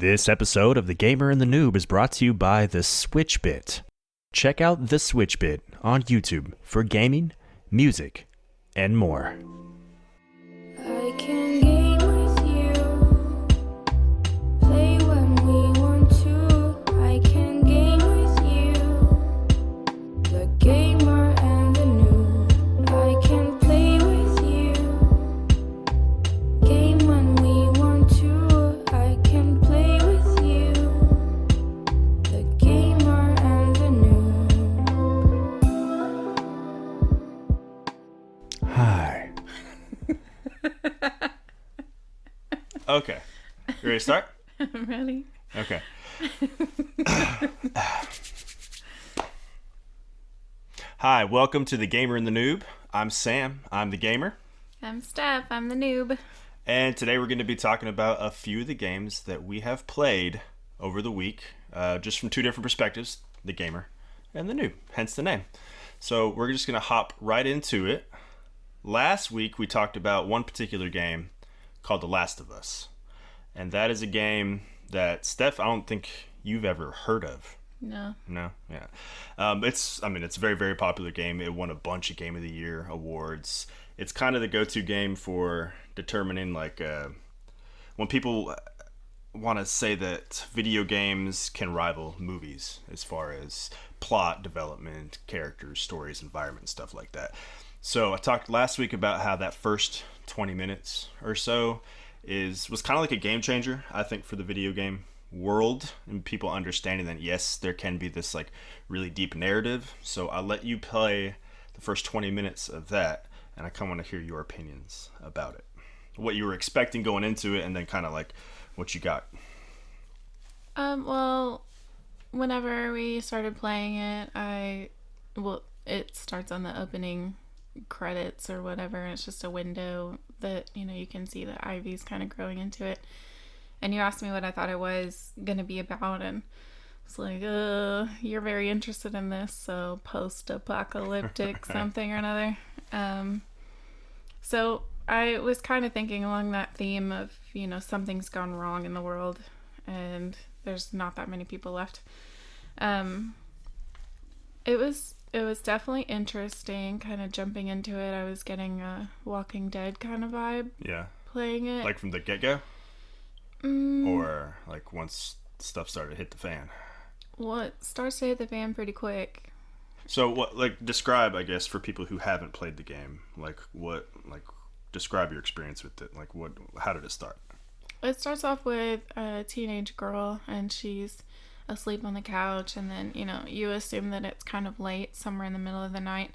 This episode of The Gamer and the Noob is brought to you by The Switchbit. Check out The Switchbit on YouTube for gaming, music, and more. I can game with you, play when we want to. I can game with you, the gamer and the noob. I can play with you, game when we want to. I can play with you, the gamer and the noob. Hi. Okay. You ready to start? I'm ready. Okay. Hi, welcome to The Gamer and the Noob. I'm Sam. I'm the gamer. I'm Steph. I'm the noob. And today we're going to be talking about a few of the games that we have played over the week, just from two different perspectives, the gamer and the noob, hence the name. So we're just going to hop right into it. Last week we talked about one particular game called The Last of Us. And that is a game that, Steph, I don't think you've ever heard of. No. No? Yeah. It's a very, very popular game. It won a bunch of Game of the Year awards. It's kind of the go-to game for determining, when people want to say that video games can rival movies as far as plot, development, characters, stories, environment, stuff like that. So I talked last week about how that first 20 minutes or so was kind of like a game changer, I think, for the video game world and people understanding that, yes, there can be this really deep narrative. So I'll let you play the first 20 minutes of that, and I kind of want to hear your opinions about it. What you were expecting going into it, and then kind of what you got. Well, whenever we started playing it, it starts on the opening credits or whatever, and it's just a window that you can see the ivy's kind of growing into it, and you asked me what I thought it was gonna be about, and it's like, you're very interested in this, so post-apocalyptic something or another. So I was kind of thinking along that theme of something's gone wrong in the world and there's not that many people left. It was definitely interesting, kind of jumping into it. I was getting a Walking Dead kind of vibe. Yeah. Playing it. Like from the get-go? Or once stuff started to hit the fan? Well, it starts to hit the fan pretty quick. So describe, I guess, for people who haven't played the game, describe your experience with it. How did it start? It starts off with a teenage girl, and she's asleep on the couch, and then you assume that it's kind of late, somewhere in the middle of the night,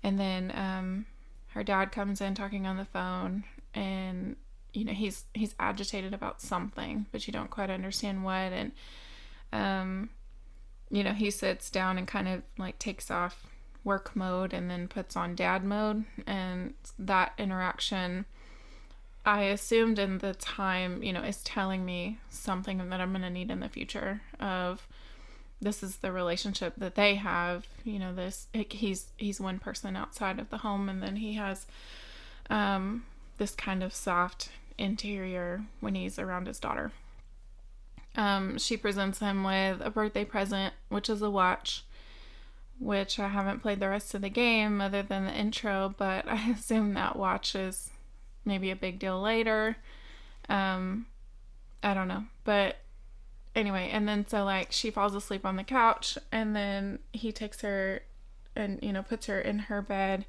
and then her dad comes in talking on the phone, and he's agitated about something, but you don't quite understand what, and he sits down and kind of takes off work mode and then puts on dad mode, and that interaction, I assumed in the time, is telling me something that I'm going to need in the future of this is the relationship that they have, he's one person outside of the home, and then he has this kind of soft interior when he's around his daughter. She presents him with a birthday present, which is a watch, which I haven't played the rest of the game other than the intro, but I assume that watch is maybe a big deal later. I don't know. But anyway, and then so she falls asleep on the couch, and then he takes her and, puts her in her bed,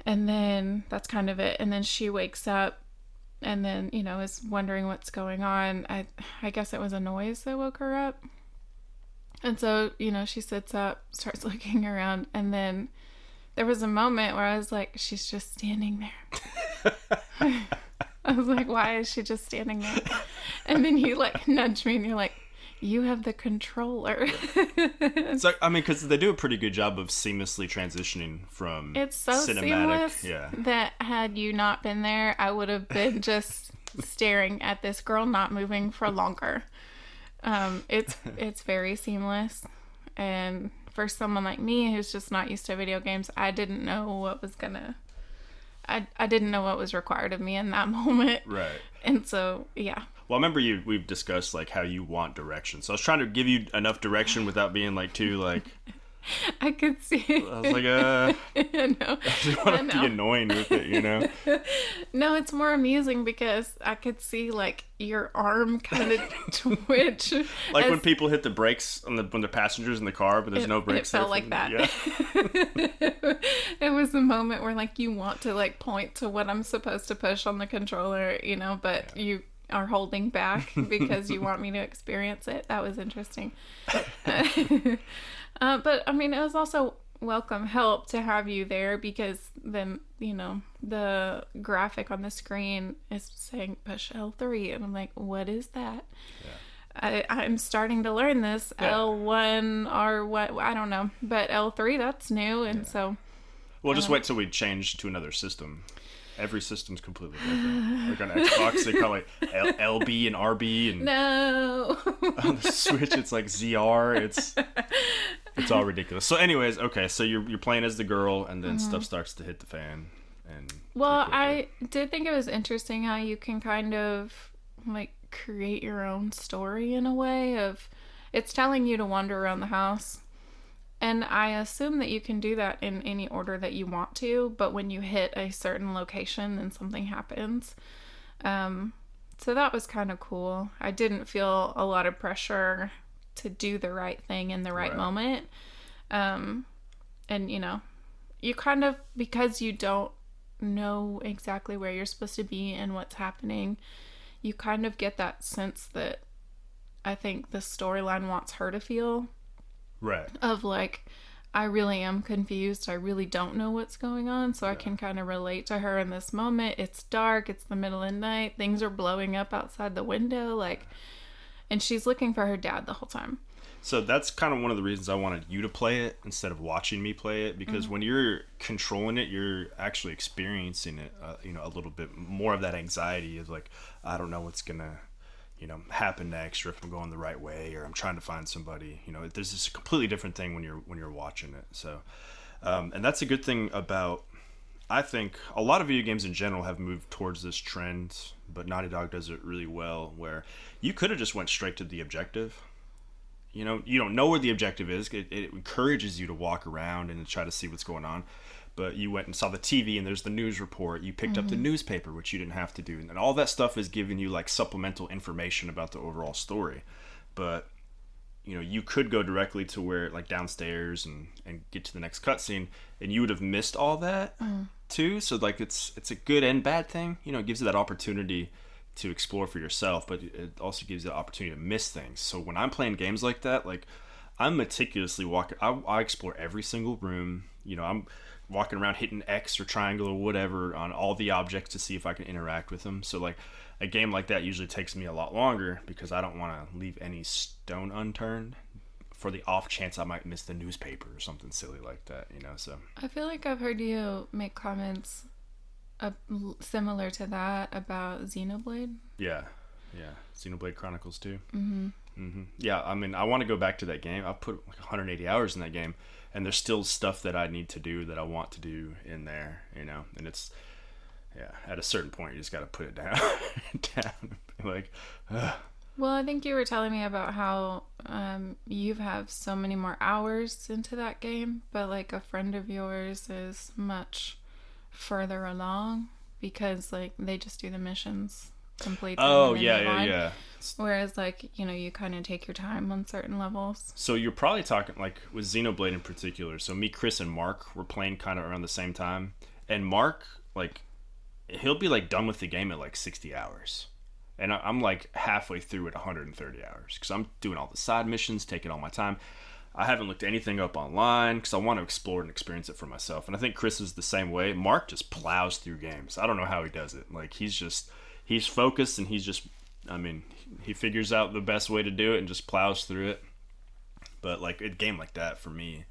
and then that's kind of it. And then she wakes up and then, is wondering what's going on. I guess it was a noise that woke her up. And so, she sits up, starts looking around, and then there was a moment where I was like, she's just standing there. I was like, why is she just standing there? And then you nudge me and you're like, you have the controller. So, because they do a pretty good job of seamlessly transitioning from it's so cinematic. Seamless that had you not been there, I would have been just staring at this girl not moving for longer. It's very seamless, and for someone like me who's just not used to video games, I didn't know what was I didn't know what was required of me in that moment. Right. And so, yeah. Well, I remember we've discussed like how you want direction. So I was trying to give you enough direction without being like too like. I could see. I was like, no, I just want to be annoying with it, you know? No, it's more amusing because I could see like your arm kind of twitch. Like when people hit the brakes when the passengers in the car, but there's no brakes. It felt like that. Yeah. It was a moment where like you want to like point to what I'm supposed to push on the controller, you know, but you are holding back because you want me to experience it. That was interesting. But I mean, it was also welcome help to have you there because then, you know, the graphic on the screen is saying push L3 and I'm like, what is that? Yeah. I'm starting to learn this. Yeah. L1 or what, I don't know, but L3, that's new. And so we'll just wait till we change to another system. Every system's completely different. Like on Xbox, they call it LB and RB, and no. On the Switch, it's like ZR. It's all ridiculous. So, anyways, okay. So you're playing as the girl, and then stuff starts to hit the fan. And well, I did think it was interesting how you can kind of like create your own story in a way of it's telling you to wander around the house. And I assume that you can do that in any order that you want to, but when you hit a certain location, then something happens. So that was kind of cool. I didn't feel a lot of pressure to do the right thing in the right moment. And, you know, you kind of, because you don't know exactly where you're supposed to be and what's happening, you kind of get that sense that I think the storyline wants her to feel. Right. Of like, I really am confused. I really don't know what's going on. So I can kind of relate to her in this moment. It's dark. It's the middle of the night. Things are blowing up outside the window. Like, and she's looking for her dad the whole time. So that's kind of one of the reasons I wanted you to play it instead of watching me play it. Because when you're controlling it, you're actually experiencing it, you know, a little bit more of that anxiety of like, I don't know what's going to, you know, happen next, or if I'm going the right way, or I'm trying to find somebody. You know, there's this completely different thing when you're watching it. So, and that's a good thing about. I think a lot of video games in general have moved towards this trend, but Naughty Dog does it really well. Where you could have just went straight to the objective. You know, you don't know where the objective is. It encourages you to walk around and try to see what's going on. But you went and saw the TV and there's the news report. You picked up the newspaper, which you didn't have to do. And all that stuff is giving you like supplemental information about the overall story. But, you know, you could go directly to where like downstairs and get to the next cutscene and you would have missed all that too. So like it's a good and bad thing. You know, it gives you that opportunity to explore for yourself, but it also gives you the opportunity to miss things. So when I'm playing games like that, like I'm meticulously walking. I explore every single room. You know, I'm walking around hitting X or triangle or whatever on all the objects to see if I can interact with them. So like a game like that usually takes me a lot longer because I don't want to leave any stone unturned for the off chance I might miss the newspaper or something silly like that, you know. So I feel like I've heard you make comments similar to that about Xenoblade. Yeah, Xenoblade Chronicles 2. Yeah, I mean, I want to go back to that game. I put like 180 hours in that game, and there's still stuff that I need to do that I want to do in there, you know. And it's, yeah, at a certain point, you just got to put it down, like. Ugh. Well, I think you were telling me about how you have so many more hours into that game, but like a friend of yours is much further along because like they just do the missions, complete them. Oh, yeah. Whereas like, you know, you kind of take your time on certain levels. So you're probably talking like with Xenoblade in particular. So me, Chris, and Mark were playing kind of around the same time, and Mark, like, he'll be like done with the game at like 60 hours. And I'm like halfway through at 130 hours because I'm doing all the side missions, taking all my time. I haven't looked anything up online because I want to explore and experience it for myself. And I think Chris is the same way. Mark just plows through games. I don't know how he does it. Like he's focused and he figures out the best way to do it and just plows through it. But like a game like that for me,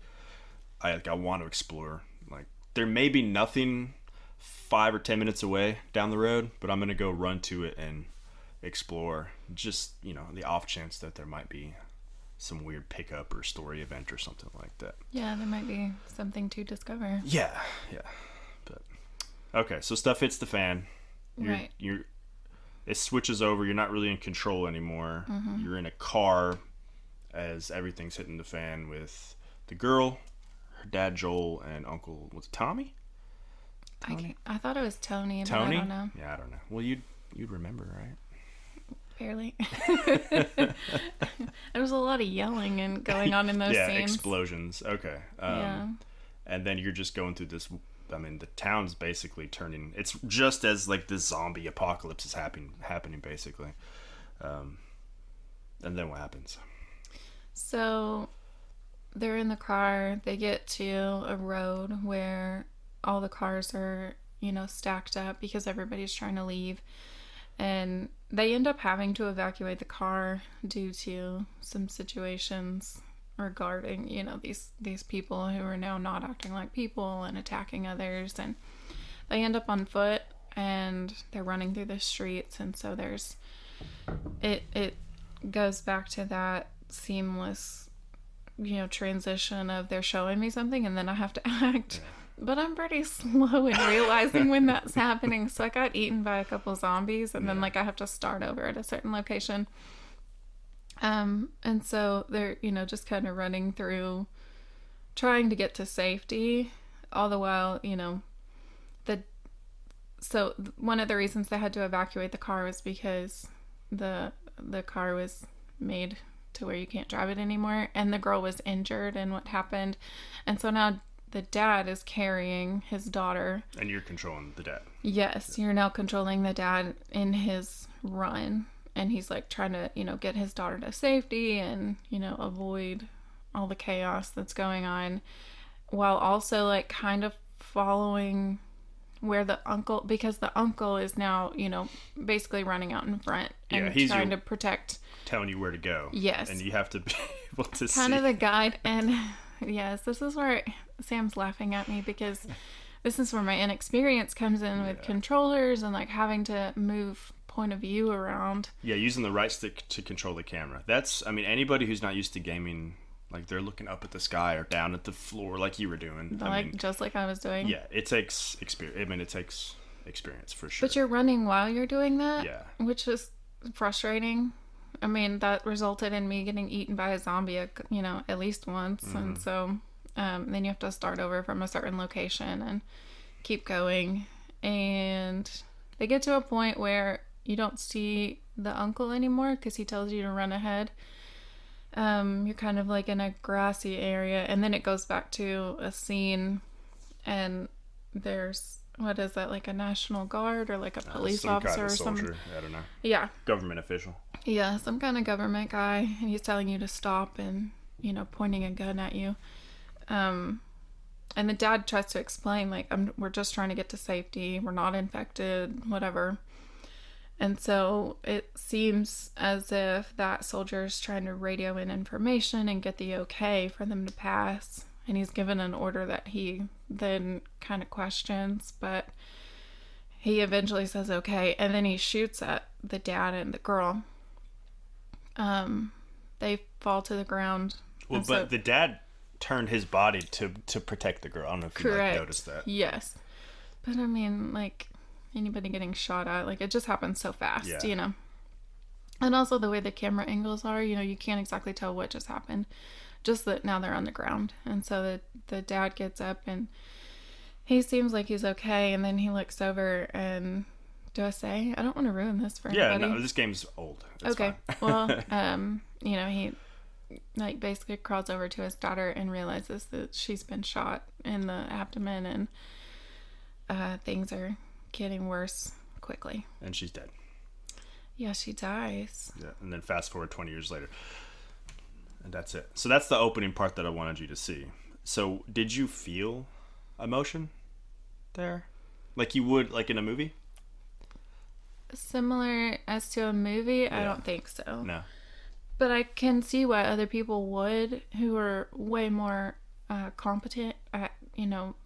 I want to explore. Like there may be nothing 5 or 10 minutes away down the road, but I'm going to go run to it and explore, just, you know, the off chance that there might be some weird pickup or story event or something like that. Yeah, there might be something to discover. Yeah. But okay, so stuff hits the fan. You're it switches over. You're not really in control anymore. You're in a car as everything's hitting the fan with the girl, her dad Joel, and Uncle, was it Tommy? I thought it was Tony, but Tony? I don't know. Yeah, I don't know. Well, you'd remember, right? Barely. There was a lot of yelling and going on in those yeah, scenes. explosions. Okay. Yeah. And then you're just going through this. I mean, the town's basically turning. It's just as like this zombie apocalypse is happening basically. And then what happens? So they're in the car. They get to a road where all the cars are, stacked up because everybody's trying to leave. And they end up having to evacuate the car due to some situations regarding, these people who are now not acting like people and attacking others. And they end up on foot and they're running through the streets. And so it goes back to that seamless, transition of they're showing me something and then I have to act. But I'm pretty slow in realizing when that's happening. So I got eaten by a couple zombies and then I have to start over at a certain location. And so they're, just kind of running through, trying to get to safety, all the while, so one of the reasons they had to evacuate the car was because the car was made to where you can't drive it anymore, and the girl was injured in what happened. And so now the dad is carrying his daughter. And you're controlling the dad. Yes, you're now controlling the dad in his run. And he's like trying to, get his daughter to safety and, avoid all the chaos that's going on, while also like kind of following where the uncle, because the uncle is now, basically running out in front and he's trying to protect, telling you where to go. Yes. And you have to be able to see. Kind of the guide. And yes, this is where Sam's laughing at me because this is where my inexperience comes in with controllers and like having to move point of view around. Yeah, using the right stick to control the camera. That's, I mean, anybody who's not used to gaming, like they're looking up at the sky or down at the floor like you were doing. Just like I was doing. Yeah, it takes experience. I mean, it takes experience for sure. But you're running while you're doing that? Yeah. Which is frustrating. I mean, that resulted in me getting eaten by a zombie, at least once. Mm-hmm. And so then you have to start over from a certain location and keep going. And they get to a point where you don't see the uncle anymore because he tells you to run ahead. You're kind of like in a grassy area, and then it goes back to a scene, and there's, what is that, like a National Guard or like a police officer or something? I don't know. Yeah. Government official. Yeah, some kind of government guy, and he's telling you to stop and, pointing a gun at you. And the dad tries to explain, like, we're just trying to get to safety. We're not infected, whatever. And so it seems as if that soldier is trying to radio in information and get the okay for them to pass. And he's given an order that he then kind of questions, but he eventually says okay. And then he shoots at the dad and the girl. They fall to the ground. Well, but the dad turned his body to protect the girl. I don't know if you noticed that. Yes. But I mean, like, anybody getting shot at, like, it just happens so fast, And also the way the camera angles are, you can't exactly tell what just happened. Just that now they're on the ground. And so the dad gets up and he seems like he's okay. And then he looks over and, do I say? I don't want to ruin this for anybody. Yeah, no, this game's old. It's okay. Fine. Well, he like basically crawls over to his daughter and realizes that she's been shot in the abdomen and things are getting worse quickly. And she's dead. Yeah, she dies. Yeah, and then fast forward 20 years later. And that's it. So that's the opening part that I wanted you to see. So did you feel emotion there? Like you would, like in a movie? Similar as to a movie? Yeah. I don't think so. No. But I can see why other people would, who are way more competent at,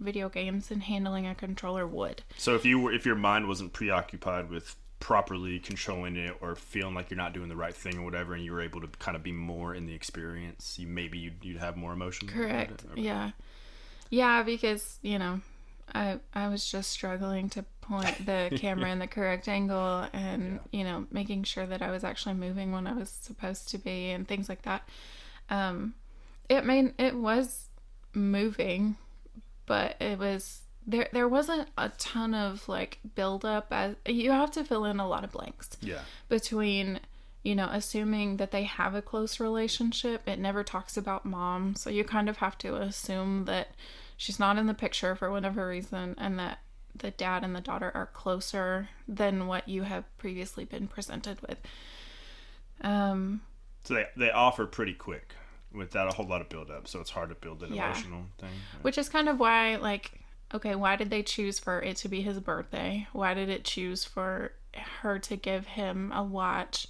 video games and handling a controller would. So if your mind wasn't preoccupied with properly controlling it or feeling like you're not doing the right thing or whatever, and you were able to kind of be more in the experience, you'd have more emotion. Correct. Okay. Yeah, because I was just struggling to point the camera in the correct angle and, making sure that I was actually moving when I was supposed to be and things like that. It was moving, but it was, there wasn't a ton of, like, build-up. As you have to fill in a lot of blanks. Yeah. Between, assuming that they have a close relationship. It never talks about mom, so you kind of have to assume that she's not in the picture for whatever reason, and that the dad and the daughter are closer than what you have previously been presented with. So they offer pretty quick without a whole lot of build up, so it's hard to build an emotional thing. Which is kind of why, like, okay, why did they choose for it to be his birthday? Why did it choose for her to give him a watch?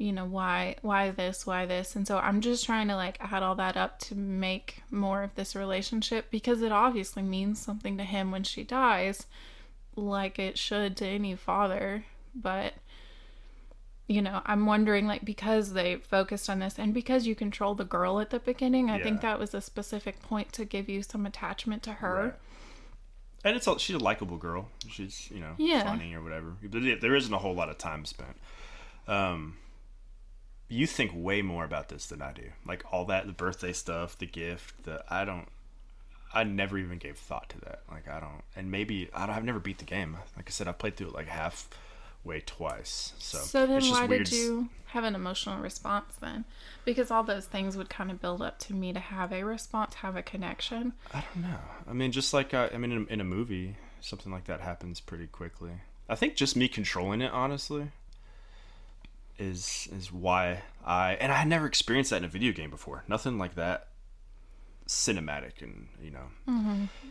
Why this? And so I'm just trying to, like, add all that up to make more of this relationship, because it obviously means something to him when she dies, like it should to any father. But, I'm wondering, like, because they focused on this and because you control the girl at the beginning, I think that was a specific point to give you some attachment to her. Right. And she's a likable girl. She's, funny or whatever. But there isn't a whole lot of time spent. You think way more about this than I do. Like, all that, the birthday stuff, the gift, I never even gave thought to that. Like, I've never beat the game. Like I said, I've played through it like halfway twice. So then it's just why weird. did you have an emotional response then? Because all those things would kind of build up to me to have a response, have a connection. I don't know. I mean, just like, in a movie, something like that happens pretty quickly. I think just me controlling it, honestly, is why I had never experienced that in a video game before. Nothing like that cinematic, and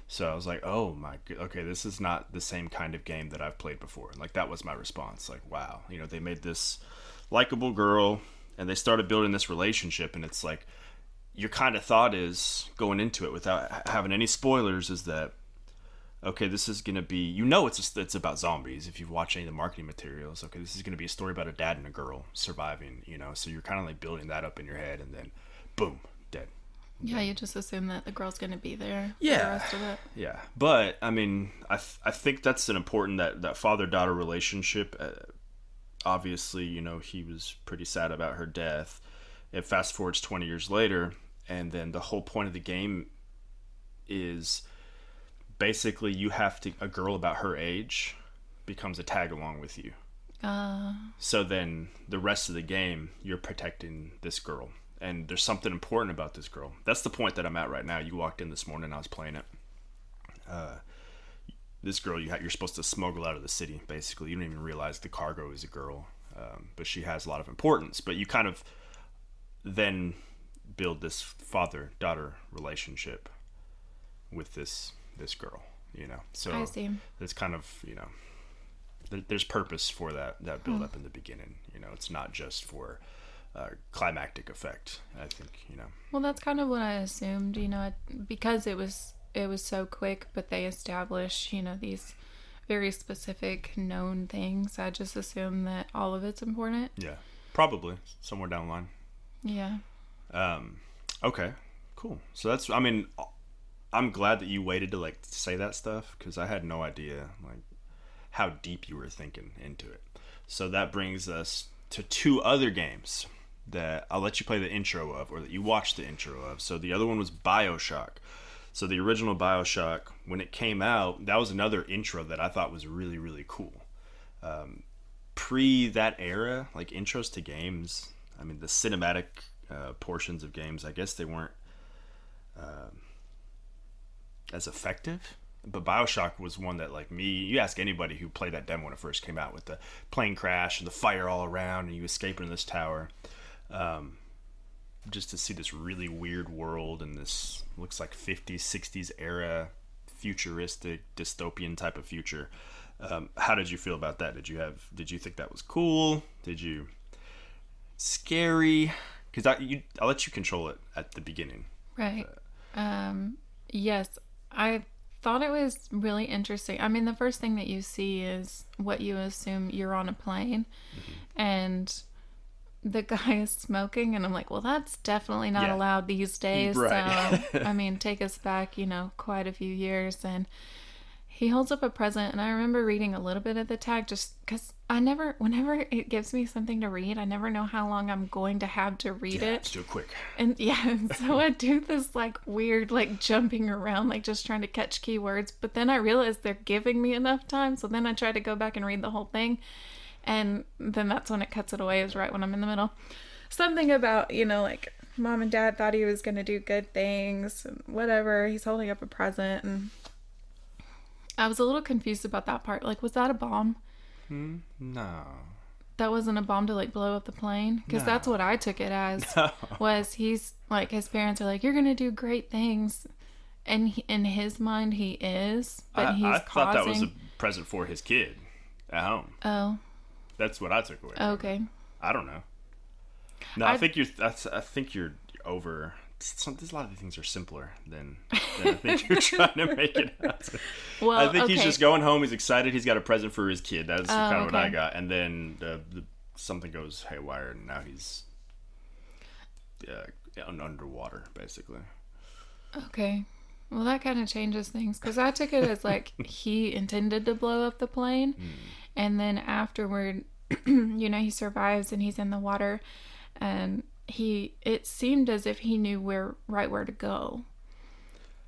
so I was like, oh my god, okay, this is not the same kind of game that I've played before. Like, that was my response. Like, wow, they made this likable girl and they started building this relationship, and it's like, your kind of thought is, going into it without having any spoilers, is that, okay, this is gonna be, it's about zombies if you've watched any of the marketing materials. Okay, this is gonna be a story about a dad and a girl surviving, so you're kind of like building that up in your head, and then boom, dead. Yeah, you just assume that the girl's gonna be there for the Yeah. rest of it. Yeah, but I mean, I think that's an important, that father-daughter relationship. Obviously, he was pretty sad about her death. It fast forwards 20 years later, and then the whole point of the game is, basically, a girl about her age becomes a tag along with you. So then the rest of the game, you're protecting this girl. And there's something important about this girl. That's the point that I'm at right now. You walked in this morning, I was playing it. This girl you're supposed to smuggle out of the city, basically. You don't even realize the cargo is a girl. But she has a lot of importance. But you kind of then build this father-daughter relationship with this girl, so I see. it's kind of, there's purpose for that build up in the beginning. It's not just for climactic effect, I think. Well, that's kind of what I assumed, because it was so quick, but they established, these very specific known things. I just assumed that all of it's important. Yeah, probably somewhere down the line. Yeah. Okay, cool. So that's, I'm glad that you waited to, like, say that stuff, because I had no idea, like, how deep you were thinking into it. So that brings us to two other games that I'll let you play the intro of, or that you watched the intro of. So the other one was Bioshock. So the original Bioshock, when it came out, that was another intro that I thought was really, really cool. Pre that era, like, intros to games, the cinematic portions of games, I guess they weren't as effective. But Bioshock was one that, like, you ask anybody who played that demo when it first came out, with the plane crash and the fire all around and you escaping in this tower, just to see this really weird world and this looks like 50s, 60s era futuristic dystopian type of future. How did you feel about that? Did you think that was cool? Scary? Because I'll let you control it at the beginning. Right. Yes, I thought it was really interesting. The first thing that you see is what you assume, you're on a plane, and the guy is smoking, and I'm like, well, that's definitely not allowed these days. Right. So, take us back, quite a few years, and he holds up a present, and I remember reading a little bit of the tag just because whenever it gives me something to read, I never know how long I'm going to have to read it. Let's do it quick. And so I do this like weird like jumping around, like just trying to catch keywords. But then I realized they're giving me enough time, so then I try to go back and read the whole thing, and then that's when it cuts it away, is right when I'm in the middle. Something about, like mom and dad thought he was going to do good things and whatever. He's holding up a present, and I was a little confused about that part. Like, was that a bomb? No. That wasn't a bomb to like blow up the plane? Because that's what I took it as. No. Was he's like, his parents are like, you're going to do great things. And in his mind, he is. But I thought that was a present for his kid at home. Oh. That's what I took away. Okay. I don't know. No, I think you're over. There's a lot of things are simpler than I think you're trying to make it out. Well, I think he's okay. just going home. He's excited. He's got a present for his kid. That's kind of what I okay. got. And then something goes haywire, and now he's underwater, basically. Okay. Well, that kind of changes things, because I took it as like he intended to blow up the plane, and then afterward, he survives and he's in the water, and it seemed as if he knew where to go,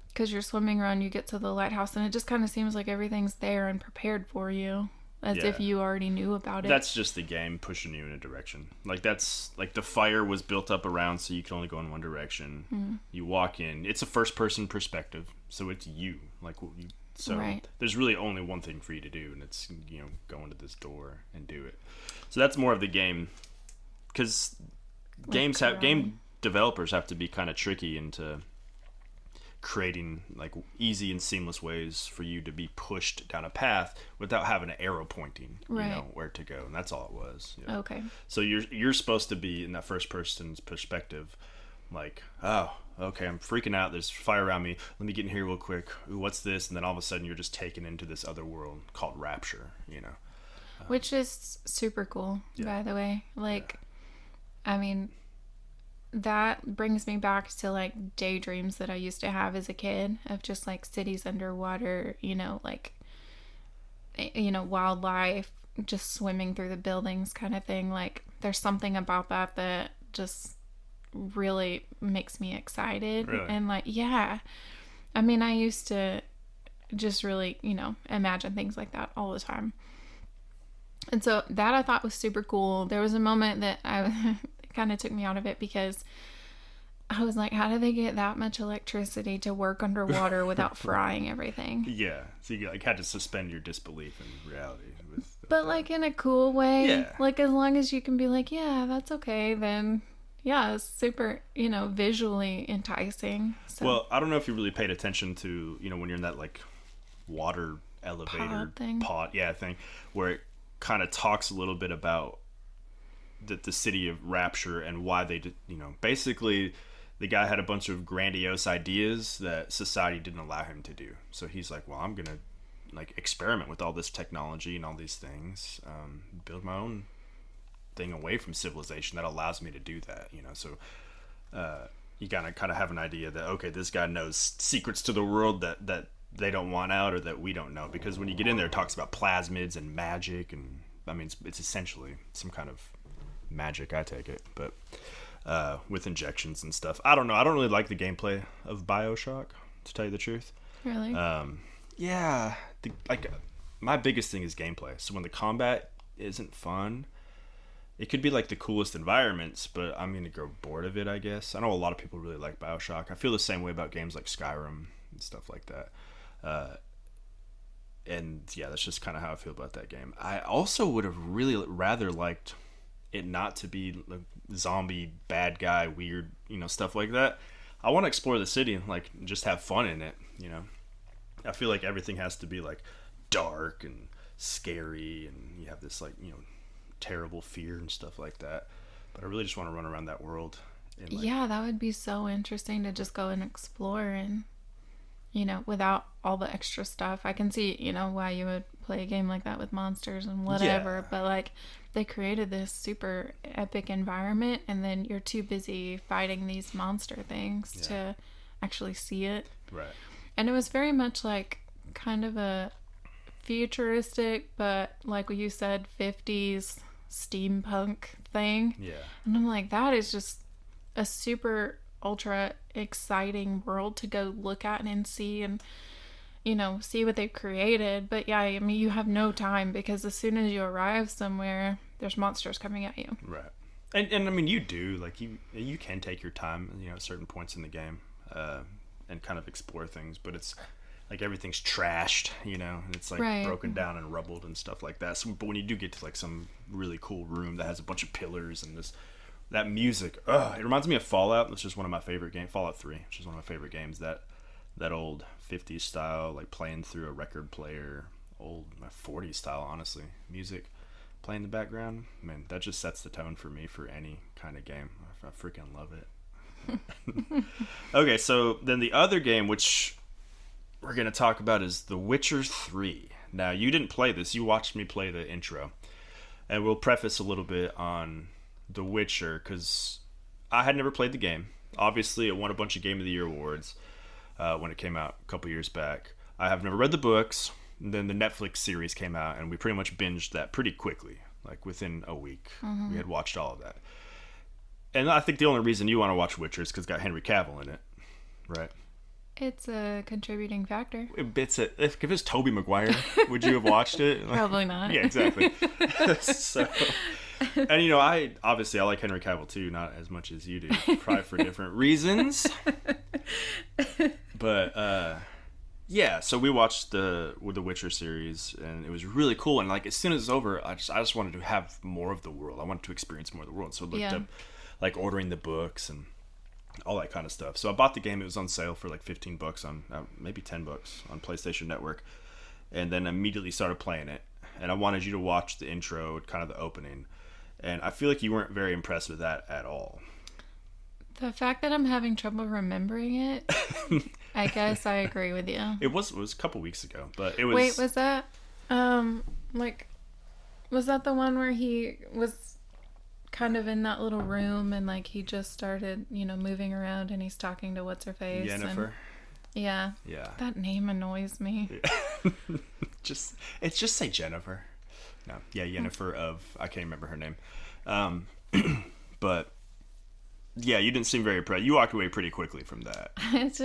because you're swimming around, you get to the lighthouse, and it just kind of seems like everything's there and prepared for you, as if you already knew about it. That's just the game pushing you in a direction. Like, that's like the fire was built up around, so you can only go in one direction. You walk in. It's a first-person perspective, so it's you. Right. There's really only one thing for you to do, and it's go into this door and do it. So that's more of the game, because game developers have to be kind of tricky into creating like easy and seamless ways for you to be pushed down a path without having an arrow pointing, where to go, and that's all it was. Okay. So you're supposed to be in that first person's perspective, like, oh, okay, I'm freaking out. There's fire around me. Let me get in here real quick. Ooh, what's this? And then all of a sudden, you're just taken into this other world called Rapture. Which is super cool, by the way. Like, I mean, that brings me back to like daydreams that I used to have as a kid, of just like cities underwater, wildlife just swimming through the buildings kind of thing. Like, there's something about that just really makes me excited. Really? And like, I mean, I used to just really, imagine things like that all the time. And so that I thought was super cool. There was a moment that it kind of took me out of it, because I was like, how do they get that much electricity to work underwater without frying everything? Yeah, so you had to suspend your disbelief in reality. But like in a cool way. Yeah. Like, as long as you can be like, yeah, that's okay, then it's super, visually enticing. So. Well, I don't know if you really paid attention to, when you're in that like water elevator pod thing, where it kind of talks a little bit about the city of Rapture and why they did, basically the guy had a bunch of grandiose ideas that society didn't allow him to do. So he's like, well, I'm going to like experiment with all this technology and all these things, build my own thing away from civilization that allows me to do that, so you gotta kind of have an idea that, okay, this guy knows secrets to the world that they don't want out, or that we don't know, because when you get in there, it talks about plasmids and magic, and I mean it's essentially some kind of magic, I take it, but with injections and stuff. I don't know, I don't really like the gameplay of Bioshock, to tell you the truth. Really? My biggest thing is gameplay. So when the combat isn't fun, it could be like the coolest environments, but I'm going to grow bored of it, I guess. I know a lot of people really like Bioshock. I feel the same way about games like Skyrim and stuff like that. And yeah, that's just kind of how I feel about that game. I also would have really rather liked it not to be like zombie, bad guy, weird, stuff like that. I want to explore the city and like just have fun in it, I feel like everything has to be like dark and scary, and you have this like, terrible fear and stuff like that. But I really just want to run around that world. And like, that would be so interesting to just go and explore, and without all the extra stuff. I can see why you would play a game like that with monsters and whatever, but like they created this super epic environment, and then you're too busy fighting these monster things to actually see it. Right. And it was very much like kind of a futuristic, but like what you said, 50s steampunk thing. Yeah. And I'm like, that is just a super ultra exciting world to go look at and see and, you know, see what they've created. But yeah, I mean, you have no time because as soon as you arrive somewhere, there's monsters coming at you. Right. And I mean, you do, like, you can take your time, you know, at certain points in the game, and kind of explore things, but it's like everything's trashed, you know, and it's like Right. broken down and rubbled and stuff like that. So, but when you do get to like some really cool room that has a bunch of pillars and that music, it reminds me of Fallout, which is one of my favorite games, Fallout 3, which is one of my favorite games, that old 50s style, like playing through a record player, old 40s style, honestly, music playing in the background, man, that just sets the tone for me for any kind of game. I freaking love it. Okay, so then the other game, which we're going to talk about, is The Witcher 3. Now, you didn't play this. You watched me play the intro. And we'll preface a little bit on The Witcher, because I had never played the game. Obviously, it won a bunch of Game of the Year awards when it came out a couple years back. I have never read the books. And then the Netflix series came out, and we pretty much binged that pretty quickly. Like, within a week, we had watched all of that. And I think the only reason you want to watch Witcher is because it's got Henry Cavill in it, right? It's a contributing factor. If it was Tobey Maguire, would you have watched it? Probably not. Yeah, exactly. So, and you know, I like Henry Cavill too, not as much as you do, probably for different reasons. But yeah, so we watched the Witcher series, and it was really cool. And like as soon as it's over, I just wanted to have more of the world. I wanted to experience more of the world. So I looked up like ordering the books and all that kind of stuff. So I bought the game. It was on sale for like $15 on maybe $10 on PlayStation Network, and then immediately started playing it. And I wanted you to watch the intro, kind of the opening, and I feel like you weren't very impressed with that at all. The fact that I'm having trouble remembering it, I guess I agree with you. It was a couple weeks ago, but it was. Wait, was that was that the one where he was kind of in that little room and like he just started, you know, moving around and he's talking to what's her face? Jennifer. Yeah. That name annoys me. Yeah. just say Jennifer. No, yeah, Jennifer of, I can't remember her name. But yeah, you didn't seem very impressed. You walked away pretty quickly from that. It's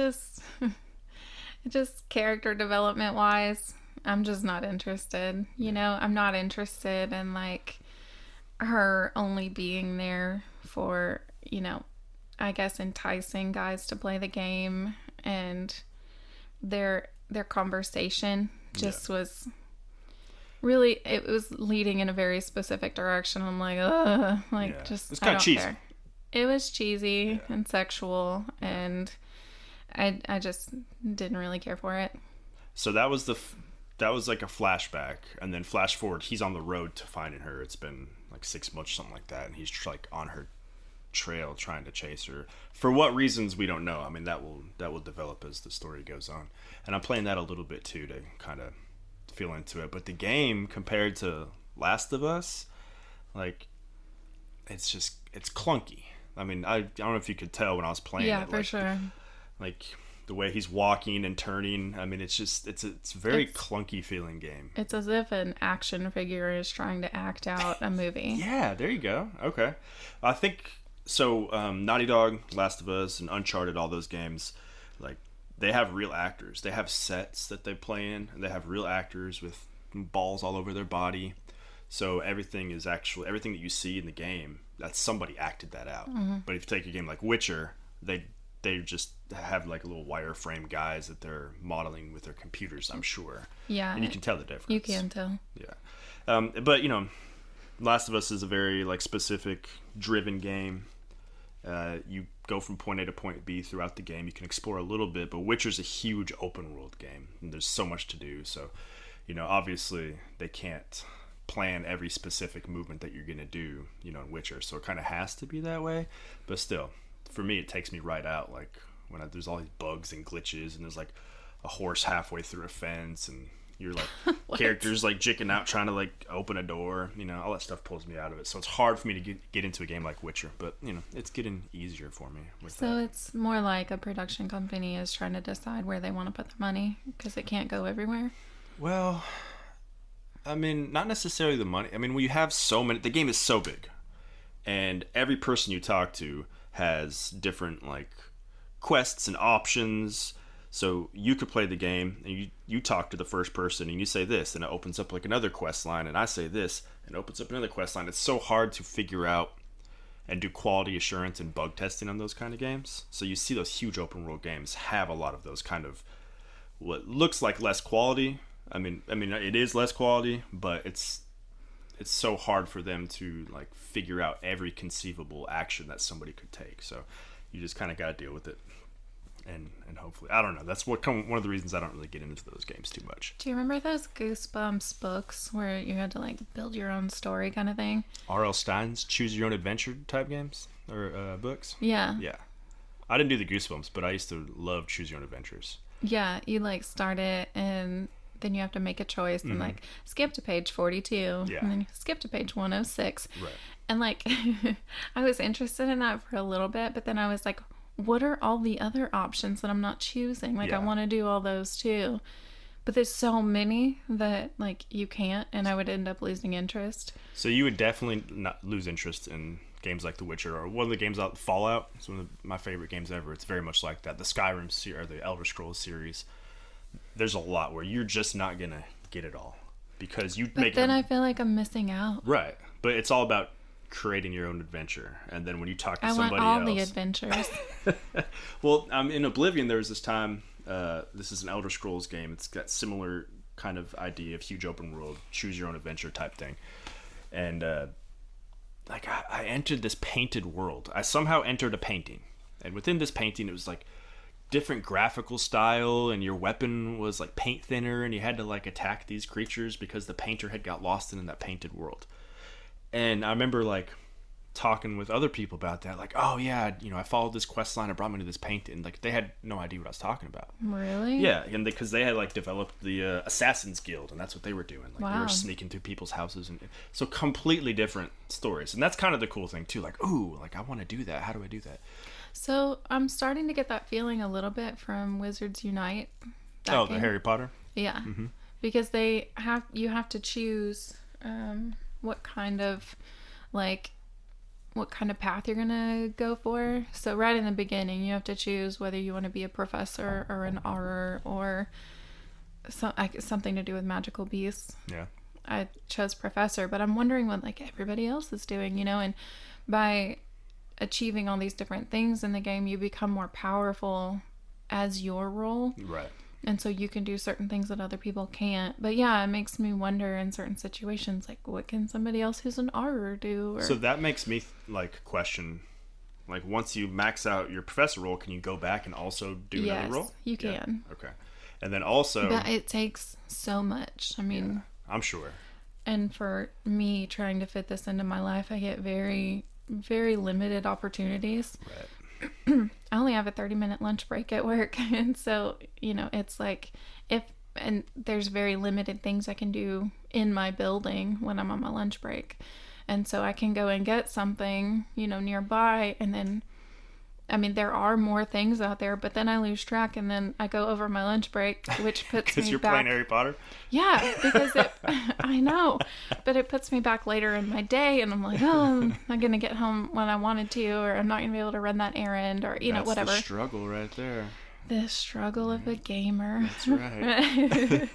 just character development wise, I'm just not interested. You know, I'm not interested in like her only being there for, you know, I guess enticing guys to play the game, and their conversation just was really, it was leading in a very specific direction. I'm like, ugh, like just it's kind of cheesy. Care. It was cheesy and sexual, and I just didn't really care for it. So that was like a flashback, and then flash forward, he's on the road to finding her. It's been like 6 months, something like that, and he's like on her trail trying to chase her. For what reasons, we don't know. I mean, that will develop as the story goes on. And I'm playing that a little bit too to kind of feel into it. But the game, compared to Last of Us, like it's clunky. I mean, I don't know if you could tell when I was playing it. Yeah, for sure. Like the way he's walking and turning. I mean, it's a very clunky feeling game. It's as if an action figure is trying to act out a movie. Yeah, there you go. Okay. I think so. Naughty Dog, Last of Us, and Uncharted, all those games, like they have real actors. They have sets that they play in, and they have real actors with balls all over their body. So everything that you see in the game, that's somebody acted that out. Mm-hmm. But if you take a game like Witcher, they just have like little wireframe guys that they're modeling with their computers, I'm sure. Yeah. And you can tell the difference. You can tell. Yeah. But you know, Last of Us is a very like specific driven game. You go from point A to point B throughout the game. You can explore a little bit, but Witcher's a huge open world game, and there's so much to do. So, you know, obviously they can't plan every specific movement that you're gonna do, you know, in Witcher. So it kind of has to be that way. But still, for me, it takes me right out. Like when there's all these bugs and glitches, and there's like a horse halfway through a fence, and you're like characters like jicking out trying to like open a door. You know, all that stuff pulls me out of it. So it's hard for me to get into a game like Witcher. But you know, it's getting easier for me with that. So it's more like a production company is trying to decide where they want to put their money because it can't go everywhere. Well, I mean, not necessarily the money. I mean, when you have so many, the game is so big, and every person you talk to has different like quests and options. So you could play the game and you talk to the first person and you say this, and it opens up like another quest line, and I say this and it opens up another quest line. It's so hard to figure out and do quality assurance and bug testing on those kind of games. So you see those huge open world games have a lot of those kind of what looks like less quality. I mean it is less quality, but it's so hard for them to like figure out every conceivable action that somebody could take. So you just kind of got to deal with it. And hopefully, I don't know. That's one of the reasons I don't really get into those games too much. Do you remember those Goosebumps books where you had to like build your own story kind of thing? R.L. Stein's Choose Your Own Adventure type games or books? Yeah. Yeah. I didn't do the Goosebumps, but I used to love Choose Your Own Adventures. Yeah, you like start it and then you have to make a choice and like skip to page 42 Yeah. and then you skip to page 106. Right. And like I was interested in that for a little bit, but then I was like, what are all the other options that I'm not choosing? Like, Yeah. I want to do all those too. But there's so many that, like, you can't, and I would end up losing interest. So you would definitely not lose interest in games like The Witcher or one of the games out, Fallout. It's one of my favorite games ever. It's very much like that. The Skyrim or the Elder Scrolls series. There's a lot where you're just not going to get it all because you But make then I feel like I'm missing out. Right. But it's all about creating your own adventure, and then when you talk to I want somebody all else, the adventures. well, in Oblivion there was this time, this is an Elder Scrolls game, it's got similar kind of idea of huge open world choose your own adventure type thing, and like I entered this painted world. I somehow entered a painting, and within this painting it was like different graphical style, and your weapon was like paint thinner, and you had to like attack these creatures because the painter had got lost in that painted world. And I remember like talking with other people about that, like, oh yeah, I followed this quest line, it brought me to this painting. Like they had no idea what I was talking about. Really? Yeah, and because they had like developed the Assassin's Guild, and that's what they were doing. Like they Wow. were sneaking through people's houses, and so completely different stories. And that's kind of the cool thing too. Like, ooh, like I want to do that. How do I do that? So I'm starting to get that feeling a little bit from Wizards Unite. that Oh, game. the Harry Potter. Yeah, because you have to choose what kind of path you're gonna go for. So right in the beginning, you have to choose whether you want to be a professor or an auror or something to do with magical beasts. Yeah. I chose professor, but I'm wondering what like everybody else is doing, and by achieving all these different things in the game, you become more powerful as your role. Right. And so you can do certain things that other people can't. But yeah, it makes me wonder in certain situations, like what can somebody else who's an auror do? Or... So that makes me like question, like once you max out your professor role, can you go back and also do another role? You can. Yeah. Okay. And then also, But it takes so much. I mean, I'm sure. and for me trying to fit this into my life, I get very, very limited opportunities. Right. I only have a 30-minute lunch break at work, and so it's like and there's very limited things I can do in my building when I'm on my lunch break, and so I can go and get something nearby, and then there are more things out there, but then I lose track, and then I go over my lunch break, which puts me Because you're back. playing Harry Potter. Yeah, because I know, but it puts me back later in my day, and I'm like, oh, I'm not gonna get home when I wanted to, or I'm not gonna be able to run that errand, or That's whatever. the struggle right there. The struggle of a gamer. That's right.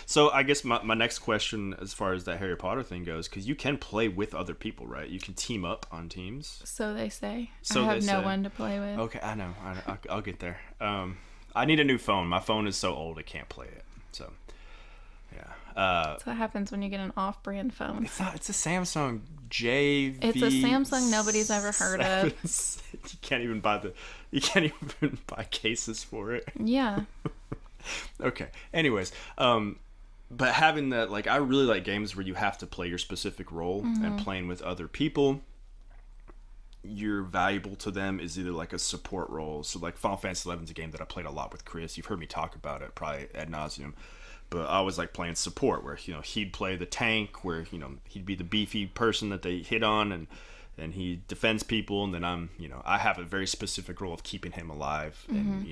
So I guess my next question, as far as that Harry Potter thing goes, because you can play with other people, right? You can team up on teams. So they say. So I have they no say. one to play with. Okay, I know. I'll get there. I need a new phone. My phone is so old I can't play it. So, yeah. That's what happens when you get an off-brand phone. It's a Samsung JV. It's a Samsung nobody's ever heard of. You can't even buy cases for it. Yeah. Okay. Anyways, but having that, like, I really like games where you have to play your specific role, and playing with other people, you're valuable to them is either like a support role. So like Final Fantasy XI is a game that I played a lot with Chris. You've heard me talk about it probably ad nauseum. But I was like playing support where, he'd play the tank, where, he'd be the beefy person that they hit on, and he defends people. And then I have a very specific role of keeping him alive and,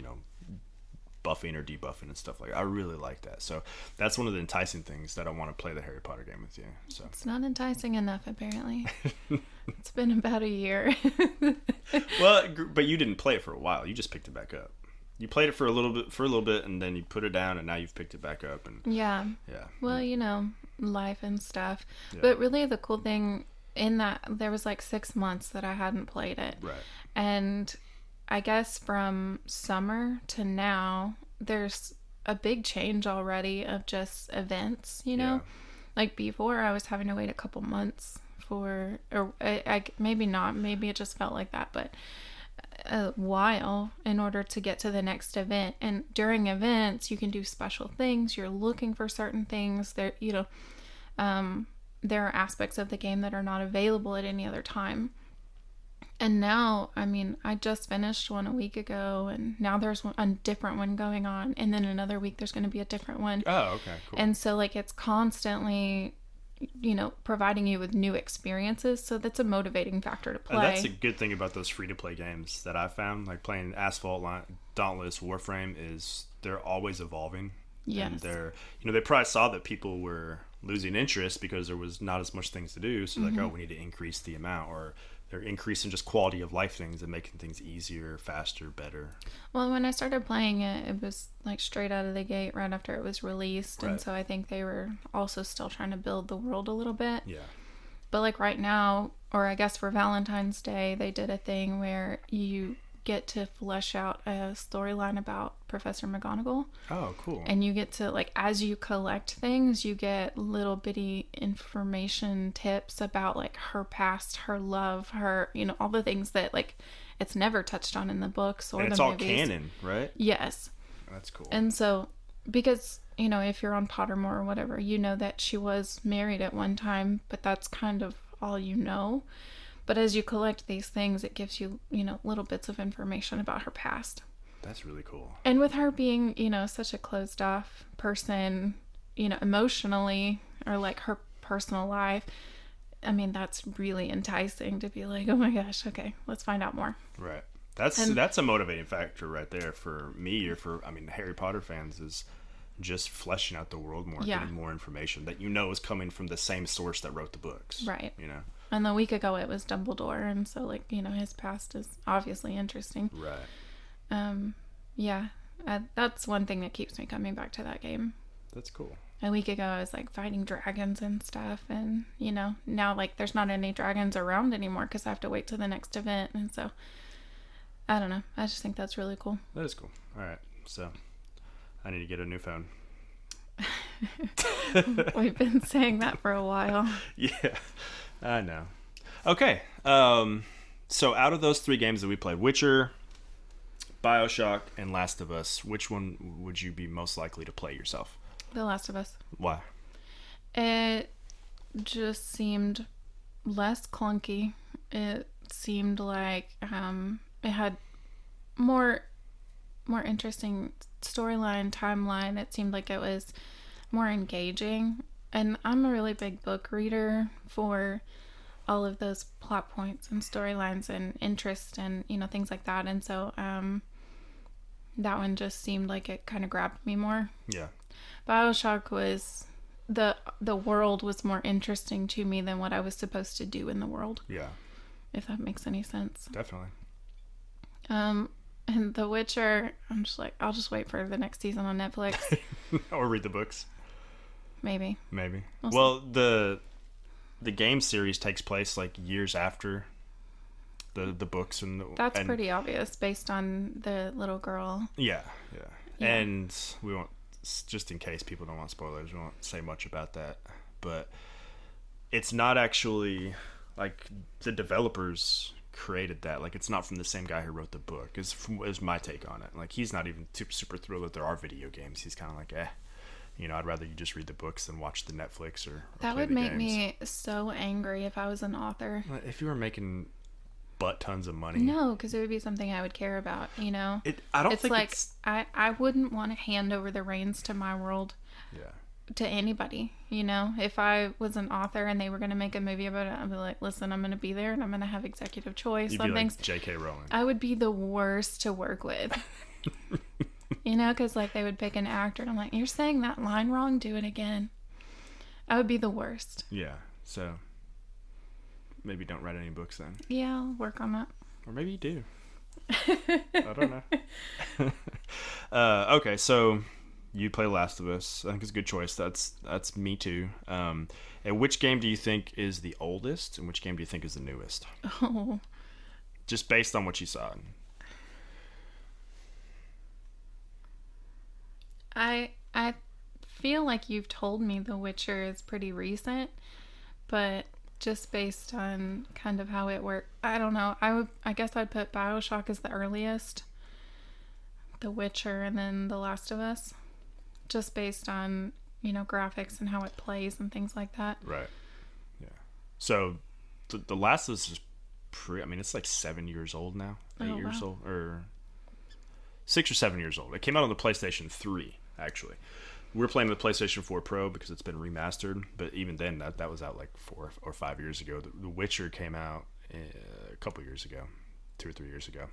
buffing or debuffing and stuff like that. I really like that. So that's one of the enticing things that I want to play the Harry Potter game with you. So It's not enticing enough, apparently. It's been about a year. well, but you didn't play it for a while. You just picked it back up. You played it for a little bit, and then you put it down, and now you've picked it back up. And Yeah. yeah. Well, you know, life and stuff. Yeah. But really the cool thing in that, there was like 6 months that I hadn't played it. Right. And I guess from summer to now, there's a big change already of just events, you know? Yeah. Like before, I was having to wait a couple months for, or I maybe not, maybe it just felt like that, but a while in order to get to the next event. And during events, you can do special things. You're looking for certain things. There, you know, there are aspects of the game that are not available at any other time. And now, I mean, I just finished one a week ago, and now there's a different one going on, and then another week there's going to be a different one. Oh, okay, cool. And so, like, it's constantly, you know, providing you with new experiences. So that's a motivating factor to play. And that's a good thing about those free-to-play games that I found. Like playing Asphalt, Dauntless, Warframe, is they're always evolving. Yes. And they're, you know, they probably saw that people were losing interest because there was not as much things to do. So like, oh, we need to increase the amount, or they're increasing just quality of life things and making things easier, faster, better. Well, when I started playing it, it was like straight out of the gate right after it was released. Right. And so I think they were also still trying to build the world a little bit. Yeah. But like right now, or I guess for Valentine's Day, they did a thing where you get to flesh out a storyline about Professor McGonagall. Oh, cool. And you get to, like, as you collect things, you get little bitty information tips about, like, her past, her love, her, you know, all the things that, like, it's never touched on in the books or and the it's all movies. canon, right? Yes. That's cool. And so, because, you know, if you're on Pottermore or whatever, you know that she was married at one time, but that's kind of all you know. But as you collect these things, it gives you, you know, little bits of information about her past. That's really cool. And with her being, you know, such a closed off person, you know, emotionally, or like her personal life, I mean, that's really enticing to be like, oh my gosh, okay, let's find out more. Right. That's a motivating factor right there for me, or for, I mean, Harry Potter fans, is just fleshing out the world more, Yeah. getting more information that you know is coming from the same source that wrote the books. Right. You know? And a week ago it was Dumbledore, and so, like, you know, his past is obviously interesting. Right. Yeah, that's one thing that keeps me coming back to that game. That's cool. A week ago I was like fighting dragons and stuff, and, you know, now like there's not any dragons around anymore because I have to wait till the next event. And so I don't know, I just think that's really cool. That is cool. All right, so I need to get a new phone. We've been saying that for a while. Yeah, I know. Okay, so out of those 3 games that we played, Witcher, Bioshock, and Last of Us, which one would you be most likely to play yourself? The Last of Us. Why? It just seemed less clunky. It seemed like it had more interesting storyline, timeline. It seemed like it was more engaging. And I'm a really big book reader for all of those plot points and storylines and interest and, you know, things like that. And so that one just seemed like it kind of grabbed me more. Yeah. Bioshock was, the world was more interesting to me than what I was supposed to do in the world. Yeah. If that makes any sense. Definitely. And The Witcher, I'm just like, I'll just wait for the next season on Netflix. Or read the books. Maybe. Well, the game series takes place like years after the books, and That's pretty obvious based on the little girl. Yeah. And we won't, just in case people don't want spoilers, we won't say much about that. But it's not actually like the developers created that. Like, it's not from the same guy who wrote the book. Is my take on it. Like, he's not even super thrilled that there are video games. He's kind of like, you know, I'd rather you just read the books than watch the Netflix or That play would the make games. me so angry if I was an author. If you were making butt tons of money. No, because it would be something I would care about, you know? I don't it's think like, it's... I wouldn't want to hand over the reins to my world to anybody, you know? If I was an author and they were going to make a movie about it, I'd be like, listen, I'm going to be there and I'm going to have executive choice You'd on be things. like J.K. Rowling. I would be the worst to work with. You know, because like they would pick an actor and I'm like, you're saying that line wrong, do it again. I would be the worst. Yeah, so maybe don't write any books then. Yeah, I'll work on that. Or maybe you do. I don't know. Okay, so you play Last of Us. I think it's a good choice. That's me too. And which game do you think is the oldest, and which game do you think is the newest? Oh. Just based on what you saw. I feel like you've told me The Witcher is pretty recent, but just based on kind of how it worked, I don't know. I guess I'd put Bioshock as the earliest, The Witcher, and then The Last of Us, just based on, you know, graphics and how it plays and things like that. Right. Yeah. So the Last of Us is it's like 7 years old now. 8 years old, or 6 or 7 years old. It came out on the PlayStation 3, actually. We're playing the PlayStation 4 Pro because it's been remastered, but even then, that was out like 4 or 5 years ago. The Witcher came out a couple years ago, 2 or 3 years ago,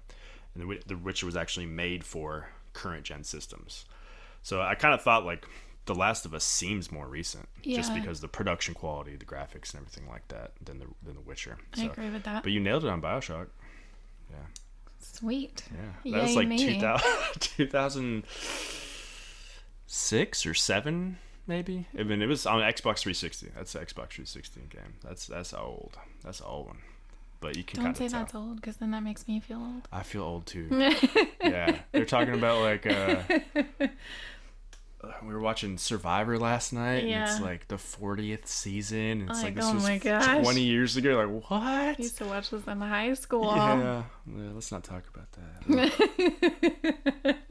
and the Witcher was actually made for current gen systems. So I kind of thought like The Last of Us seems more recent, just because the production quality, the graphics, and everything like that than the Witcher. So, I agree with that. But you nailed it on Bioshock. Yeah. Sweet. Yeah. That was like 2006 or 7, maybe. I mean, it was on Xbox 360. That's the Xbox 360 game. That's old. That's an old one. But you can kind of tell. Don't say that's old, because then that makes me feel old. I feel old too. Yeah. They're talking about like we were watching Survivor last night, and it's like the 40th season, and it's like this oh was my gosh. 20 years ago. Like, what? I used to watch this in high school. Yeah, let's not talk about that.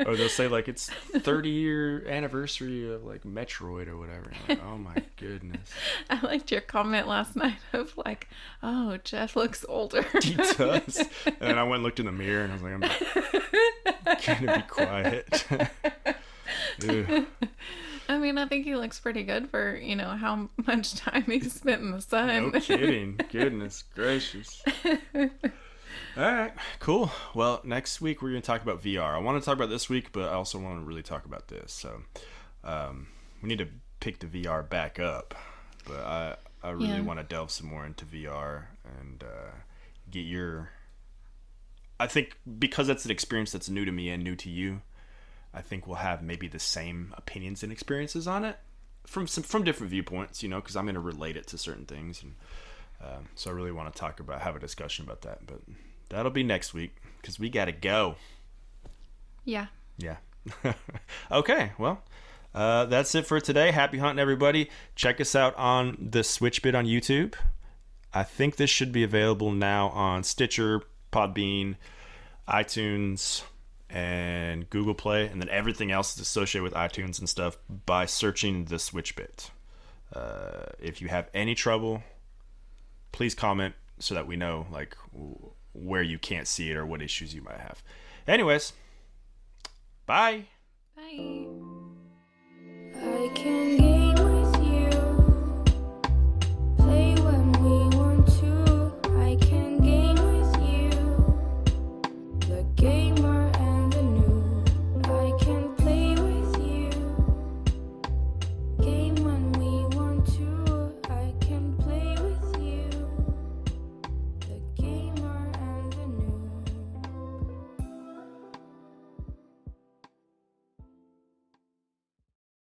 Or they'll say like it's 30-year anniversary of like Metroid or whatever. Like, oh my goodness. I liked your comment last night of like, oh, Jeff looks older. He does. And then I went and looked in the mirror, and I was like, I'm gonna be quiet. I mean, I think he looks pretty good for, you know, how much time he spent in the sun. No kidding. Goodness gracious. All right, cool. Well, next week we're going to talk about VR. I want to talk about this week, but I also want to really talk about this. So we need to pick the VR back up. But I really want to delve some more into VR and get your... I think because that's an experience that's new to me and new to you, I think we'll have maybe the same opinions and experiences on it from different viewpoints, you know, because I'm going to relate it to certain things. And so I really want to have a discussion about that. But that'll be next week because we got to go. Yeah. Yeah. Okay. Well, that's it for today. Happy hunting, everybody. Check us out on the Switch Bit on YouTube. I think this should be available now on Stitcher, Podbean, iTunes, and Google Play, and then everything else is associated with iTunes and stuff by searching the Switch Bit. If you have any trouble, please comment so that we know like where you can't see it or what issues you might have. Anyways, bye. Bye. I can